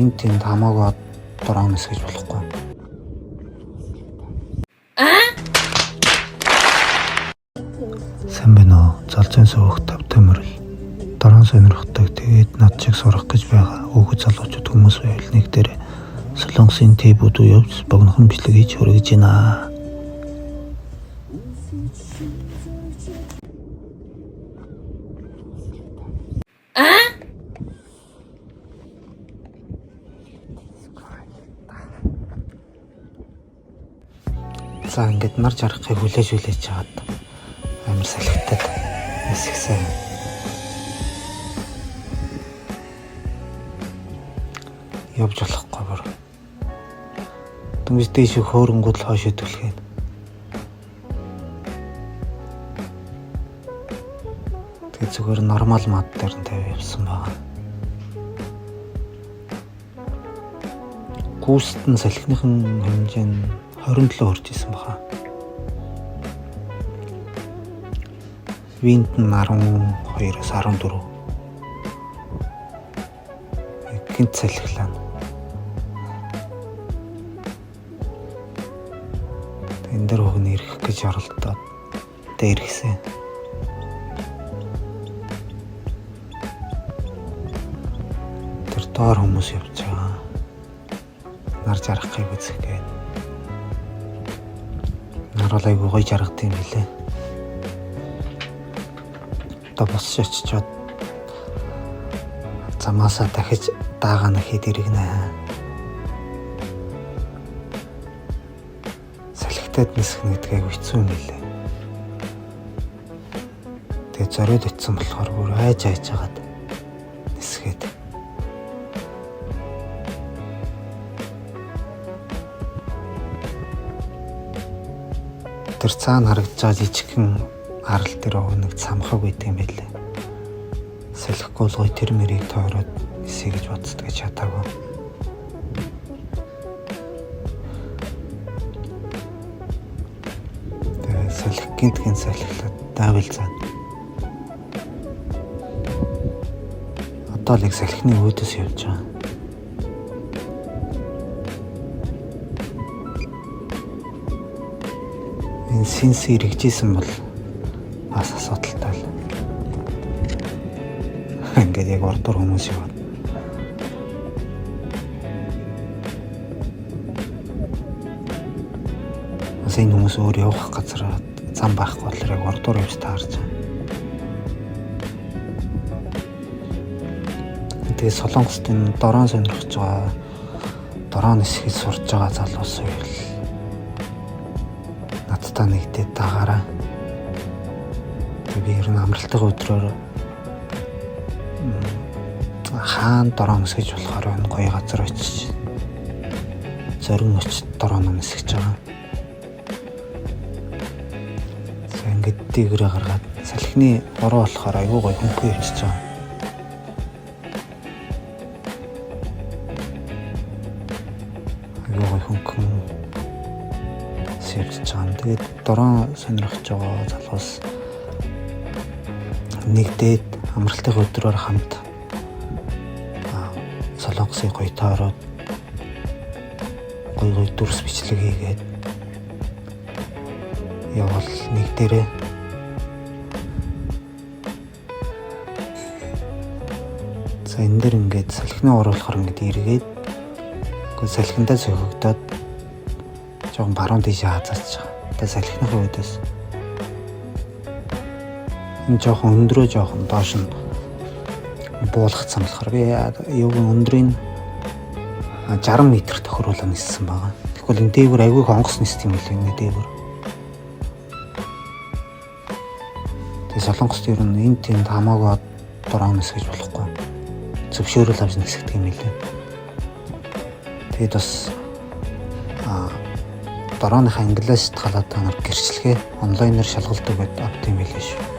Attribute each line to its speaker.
Speaker 1: энд тэнд хамаагүй дороо нисгэж болохгүй. Сайн байна уу? Залзын суух тав төмөрл. Дороо сонирхдаг тэгээд над чиг сурах гэж байгаа. Өөхөд залуучууд хүмүүс байвал нэг дээр Солонгосын тэбүүд явж богинохон бичлэг хийж хүргэж байна. За ингээд нар жаргахыг хүлээж чаад амар салхитад нисгсэн. Явж болохгүй бүр. Дүнс дэш хөөрөнгүүд л хойш хөдөлгээд. Тэгээд зүгээр нормал мод дээр нь тавь явсан байгаа. Гүйцэд нь салхиныхан хэмжээ нь 27 орж исэн баха. Винт нь 12-аас 14. Гинт салхилаа. Энэ дээр хөгн ирэх гэж оролдоод дээр ирсэн. Тэр доор хүмүүс явж байгаа. Нар жаргахыг үзэх гээд. Нарал айгүй гоё жаргад юм билээ. Одоо босч очичоод замаасаа дахиж даагаана хэд иргэнэ. Салхитад нисгэх гэдгийг хэцүү юм билээ. Тэгээд зориод ицсэн болохоор бүр айж хагаад нисгээд. Тэр цаана харагдаж байгаа жижигхэн арал дээр нэг цамхаг үйт юм байлээ. Салхихгүй л гоё тэр мэрийг тойроод нисэе гэж бодсдгийг чадаагүй. Тэгээ салхи гинтхэн салхилаад даавал цаад. Одоо л яг салхины өөдөөс явж байгаа. Синс иргэжсэн бол бас асуудалтай л. Ингээд яг ордор хүмүүс яваад. Энэ хүмүүс өөр явах газар зам байхгүй болохоор яг ордор явж таарч байгаа. Тэгээ Солонгост энэ дороо сонирхож байгаа, дороо нисгэж сурж байгаа залуус байвал надтай нэгдээд дагаараа. Би ер нь амралтын өдрөөр хаан дороо нисгэж болохоор энэ гоё газар очиж зорин очиж дороо нисгэж байгаа. За ингээд дээгрээ гаргаад салхины бороо болохоор айгүй гоё хөнгөө явчихж байгаа. Айгүй гоё хөнгөн явж байгаа. Тэгээд дороо сонирхож байгаа залуус нэгдээд амралтын өдрөөр хамт Солонгосын гоё тойроод гоё дүрс бичлэг хийгээд явал нэг дээрээ за энэ дэр ингээд салхины оруулахаар ингээд эргээд гоо салхиндаа сөхөгдөөд жоохон баруун тийшээ хазаач байгаа. Тэгээ салхиныхаа үүдээс энэ жоохон өндрөө жоохон доош нь буулгацсан болохоор би яг өндрийн 60 м тохируулан ниссэн байгаа. Тэгвэл энэ дээгүүр айгүй хонгос нисдэг юм л энэ дээгүүр. Тэгээ Солонгост ер нь энд тэнд хамаагүй дороо нисгэж болохгүй. Зөвшөөрөл авч нисгдэг юм лээ. Тэгээд бас дорооныхаа англиас талаад та нар гэрчлэгээ онлайнаар шалгалдаг байд авт юм билээ шүү.